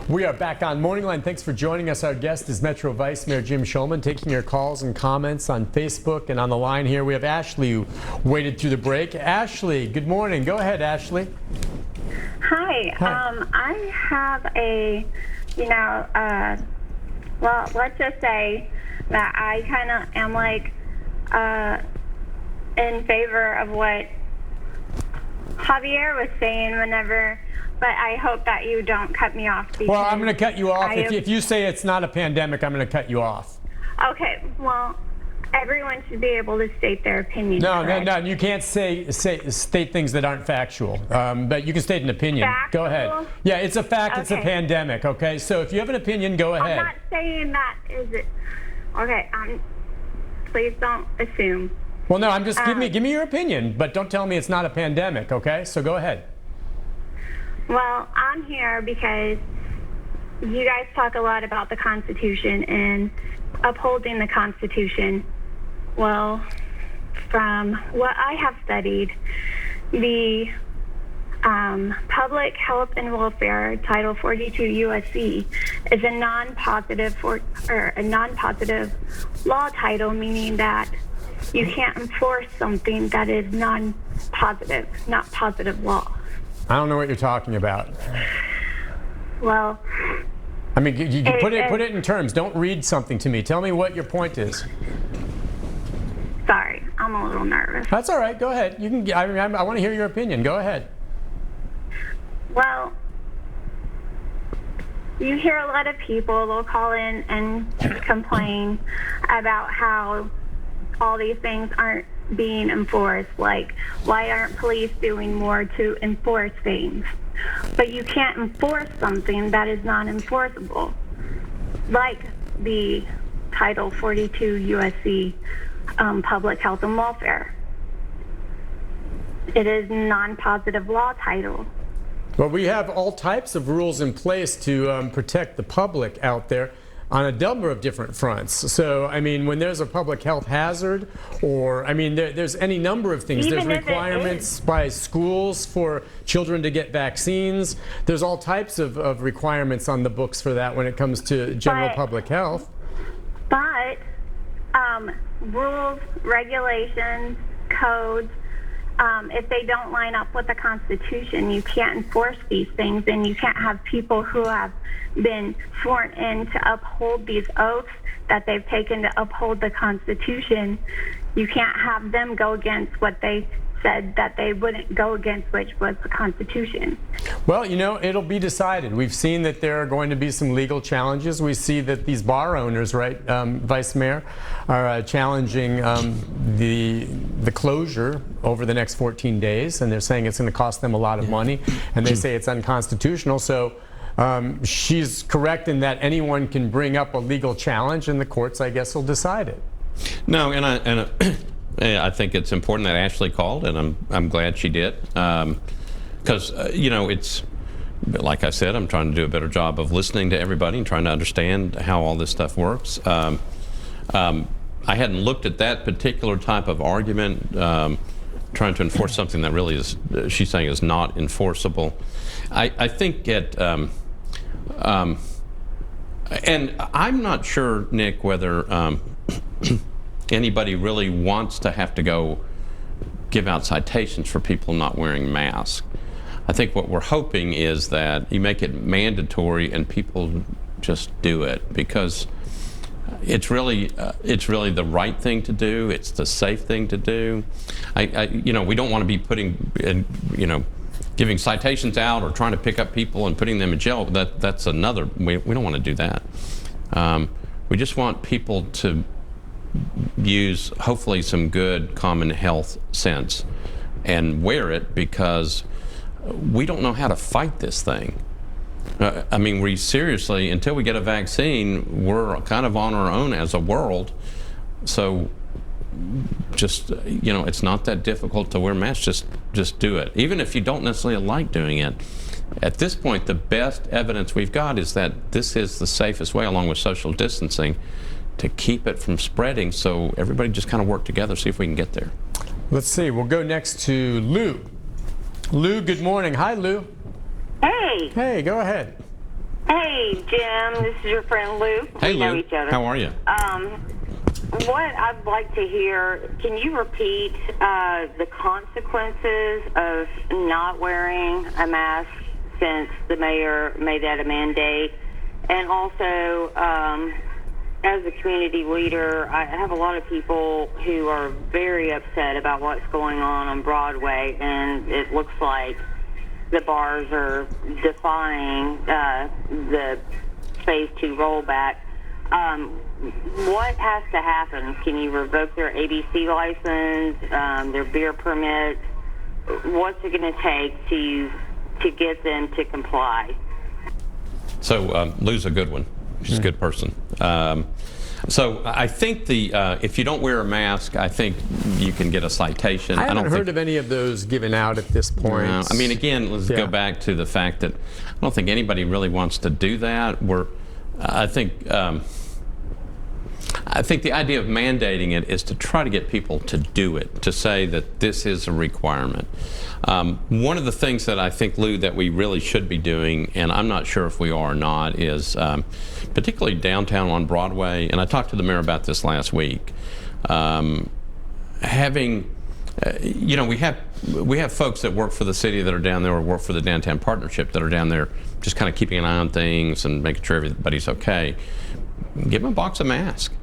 We are back on Morning Line. Thanks for joining us. Our guest is Metro Vice Mayor Jim Shulman, taking your calls and comments on Facebook. And on the line here, we have Ashley, who waited through the break. Ashley, good morning. Go ahead, Ashley. Hi. I have a, well, let's just say that I kind of am like in favor of what Javier was saying whenever, but I hope that you don't cut me off. Well, I'm going to cut you off. If you say it's not a pandemic, I'm going to cut you off. Okay. Well, everyone should be able to state their opinion. No. You can't state things that aren't factual. But you can state an opinion. Factual? Go ahead. Yeah, it's a fact. Okay. It's a pandemic. Okay. So if you have an opinion, go ahead. I'm not saying that is it. Okay. Please don't assume. Well, no. I'm just give me your opinion, but don't tell me it's not a pandemic. Okay. So go ahead. Well, I'm here because you guys talk a lot about the Constitution and upholding the Constitution. Well, from what I have studied, the Public Health and Welfare Title 42 USC is a non-positive law title, meaning that you can't enforce something that is non-positive, not positive law. I don't know what you're talking about. Well, I mean, you put it in terms. Don't read something to me. Tell me what your point is. Sorry, I'm a little nervous. That's all right. Go ahead. You can. I want to hear your opinion. Go ahead. Well, you hear a lot of people, they'll call in and complain about how all these things aren't being enforced. Like, why aren't police doing more to enforce things? But you can't enforce something that is non-enforceable, like the Title 42 USC Public Health and Welfare. It is non-positive law title. Well, we have all types of rules in place to protect the public out there on a number of different fronts. So, I mean, when there's a public health hazard, or, I mean, there's any number of things. Even there's requirements by schools for children to get vaccines. There's all types of requirements on the books for that when it comes to general public health. But rules, regulations, codes, if they don't line up with the Constitution, you can't enforce these things, and you can't have people who have been sworn in to uphold these oaths that they've taken to uphold the Constitution. You can't have them go against what they said that they wouldn't go against, which was the Constitution. Well, it'll be decided. We've seen that there are going to be some legal challenges. We see that these bar owners, right, Vice Mayor, are challenging the closure over the next 14 days, and they're saying it's going to cost them a lot of money, and they say it's unconstitutional. So she's correct in that anyone can bring up a legal challenge, and the courts, I guess, will decide it. No, I think it's important that Ashley called, and I'm glad she did, because it's like I said, I'm trying to do a better job of listening to everybody and trying to understand how all this stuff works. I hadn't looked at that particular type of argument, trying to enforce something that really is, she's saying, is not enforceable. I think and I'm not sure, Nick, whether anybody really wants to have to go give out citations for people not wearing masks. I think what we're hoping is that you make it mandatory and people just do it, because it's really the right thing to do. It's the safe thing to do. We don't want to be giving citations out or trying to pick up people and putting them in jail. That's another. We don't want to do that. We just want people to use hopefully some good common health sense and wear it, because we don't know how to fight this thing. I mean, we seriously, until we get a vaccine, we're kind of on our own as a world. So just, it's not that difficult to wear masks. Just do it. Even if you don't necessarily like doing it. At this point, the best evidence we've got is that this is the safest way, along with social distancing, to keep it from spreading. So everybody just kind of work together, see if we can get there. Let's see. We'll go next to Lou. Lou, good morning. Hi, Lou. Hey. Hey, go ahead. Hey, Jim, this is your friend Lou. Hey, We know Lou. each other. How are you? What I'd like to hear, can you repeat the consequences of not wearing a mask since the mayor made that a mandate? And also, as a community leader, I have a lot of people who are very upset about what's going on Broadway, and it looks like the bars are defying the Phase 2 rollback. What has to happen? Can you revoke their ABC license, their beer permits? What's it going to take to get them to comply? So Lou's a good one. She's a good person. So I think if you don't wear a mask, I think you can get a citation. I haven't don't heard think, of any of those given out at this point. No, I mean, again, let's go back to the fact that I don't think anybody really wants to do that. I think the idea of mandating it is to try to get people to do it, to say that this is a requirement. One of the things that I think, Lou, that we really should be doing, and I'm not sure if we are or not, is particularly downtown on Broadway, and I talked to the mayor about this last week, having, we have folks that work for the city that are down there or work for the downtown partnership that are down there just kind of keeping an eye on things and making sure everybody's okay. Give them a box of masks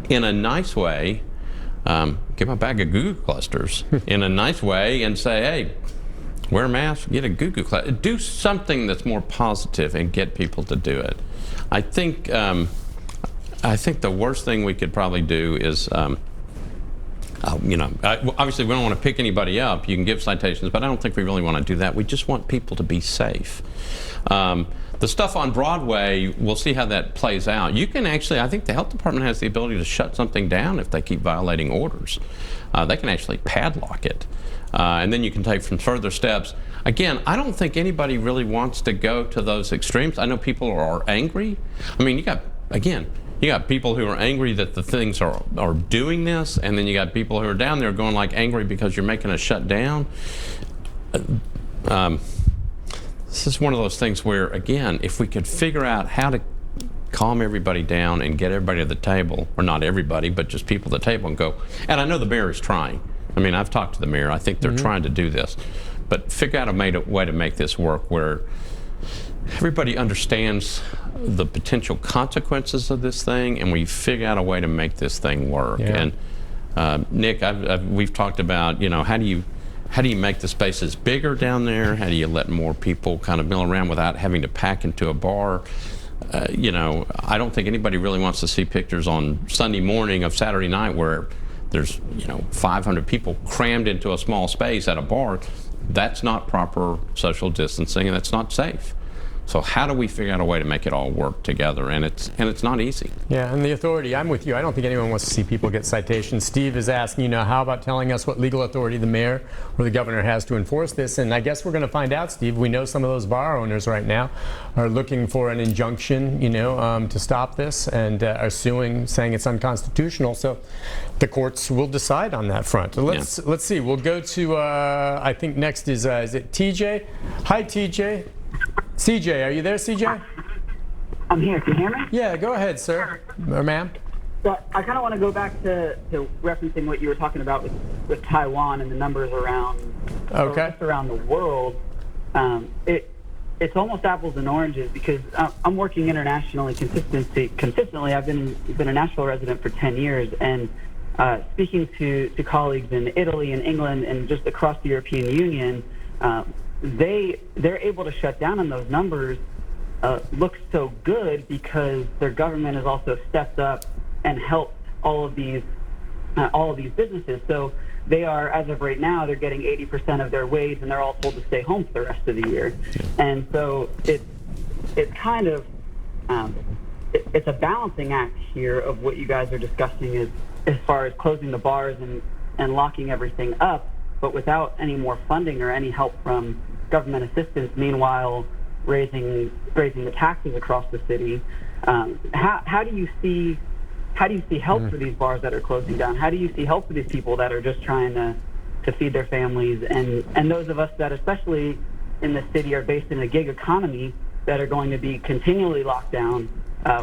in a nice way. Give them a bag of Goo Goo clusters in a nice way and say, hey, wear a mask, get a Goo Goo cluster. Do something that's more positive and get people to do it. I think the worst thing we could probably do is, obviously we don't want to pick anybody up. You can give citations, but I don't think we really want to do that. We just want people to be safe. The stuff on Broadway, we'll see how that plays out. You can actually, I think the health department has the ability to shut something down if they keep violating orders. They can actually padlock it. And then you can take some further steps. Again, I don't think anybody really wants to go to those extremes. I know people are angry. I mean, you got people who are angry that the things are doing this, and then you got people who are down there going like angry because you're making us shut down. This is one of those things where, again, if we could figure out how to calm everybody down and get everybody to the table, or not everybody, but just people at the table and go, and I know the mayor is trying. I mean, I've talked to the mayor. I think they're trying to do this. But figure out a way to make this work where everybody understands the potential consequences of this thing, and we figure out a way to make this thing work. Yeah. And Nick, we've talked about, how do you make the spaces bigger down there? How do you let more people kind of mill around without having to pack into a bar? I don't think anybody really wants to see pictures on Sunday morning of Saturday night where there's 500 people crammed into a small space at a bar. That's not proper social distancing, and that's not safe. So how do we figure out a way to make it all work together? And it's not easy. Yeah, and the authority, I'm with you. I don't think anyone wants to see people get citations. Steve is asking, how about telling us what legal authority the mayor or the governor has to enforce this? And I guess we're going to find out, Steve. We know some of those bar owners right now are looking for an injunction, to stop this, and are suing, saying it's unconstitutional. So the courts will decide on that front. Let's see. We'll go to, I think next is it TJ? Hi, TJ. CJ, are you there, CJ? I'm here. Can you hear me? Yeah, go ahead, sir. Or ma'am. So I kind of want to go back to referencing what you were talking about with Taiwan and the numbers around around the world. It's almost apples and oranges because I'm working internationally consistently. I've been a Nashville resident for 10 years, and speaking to colleagues in Italy and England and just across the European Union, they're able to shut down, and those numbers look so good because their government has also stepped up and helped all of these businesses. So they are, as of right now, they're getting 80% of their wage, and they're all told to stay home for the rest of the year. And so it's kind of it's a balancing act here of what you guys are discussing as far as closing the bars and locking everything up, but without any more funding or any help from government assistance. Meanwhile, raising the taxes across the city. How do you see help for these bars that are closing down? How do you see help for these people that are just trying to feed their families, and those of us that, especially in the city, are based in a gig economy? that are going to be continually locked down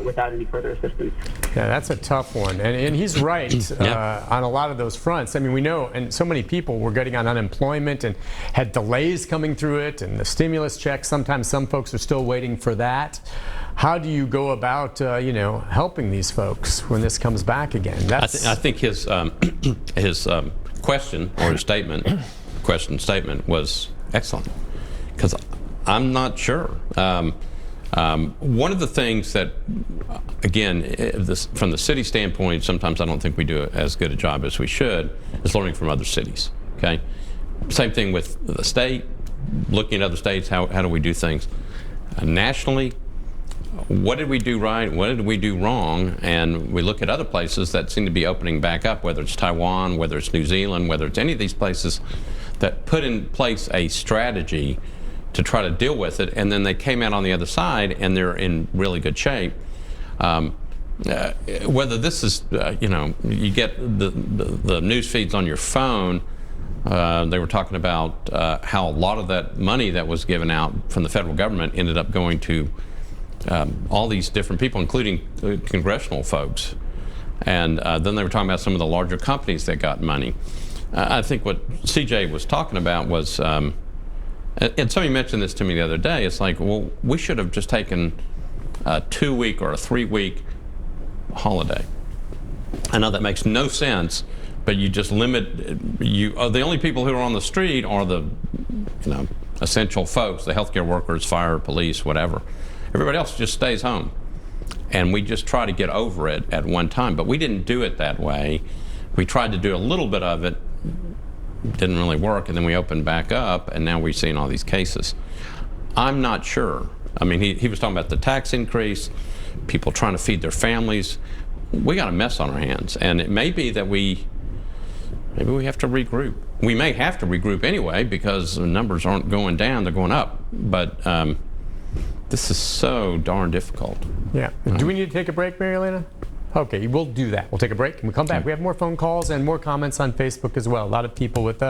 without any further assistance. Yeah, that's a tough one. And he's right on a lot of those fronts. I mean, we know, and so many people were getting on unemployment and had delays coming through it, and the stimulus checks, sometimes some folks are still waiting for that. How do you go about, helping these folks when this comes back again? I think his question or his statement was excellent, because I'm not sure. One of the things that, again, from the city standpoint, sometimes I don't think we do as good a job as we should, is learning from other cities. Okay, same thing with the state, looking at other states. How do we do things nationally? What did we do right? What did we do wrong? And we look at other places that seem to be opening back up, whether it's Taiwan, whether it's New Zealand, whether it's any of these places that put in place a strategy to try to deal with it, and then they came out on the other side and they're in really good shape. Whether this is, you get the news feeds on your phone, they were talking about how a lot of that money that was given out from the federal government ended up going to all these different people, including congressional folks. And then they were talking about some of the larger companies that got money. I think what CJ was talking about was, and somebody mentioned this to me the other day, it's like, well, we should have just taken a 2-week or a 3-week holiday. I know that makes no sense, but you just limit, the only people who are on the street are the essential folks, the healthcare workers, fire, police, whatever. Everybody else just stays home. And we just try to get over it at one time. But we didn't do it that way. We tried to do a little bit of it, didn't really work, and then we opened back up, and now we're seeing all these cases. I'm not sure. I mean, he was talking about the tax increase, people trying to feed their families. We got a mess on our hands, and it may be that maybe we have to regroup. We may have to regroup anyway because the numbers aren't going down, they're going up. But this is so darn difficult. Yeah. Do we need to take a break, Mary Elena? Okay, we'll do that. We'll take a break and we'll come back. We have more phone calls and more comments on Facebook as well. A lot of people with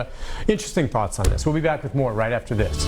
interesting thoughts on this. We'll be back with more right after this.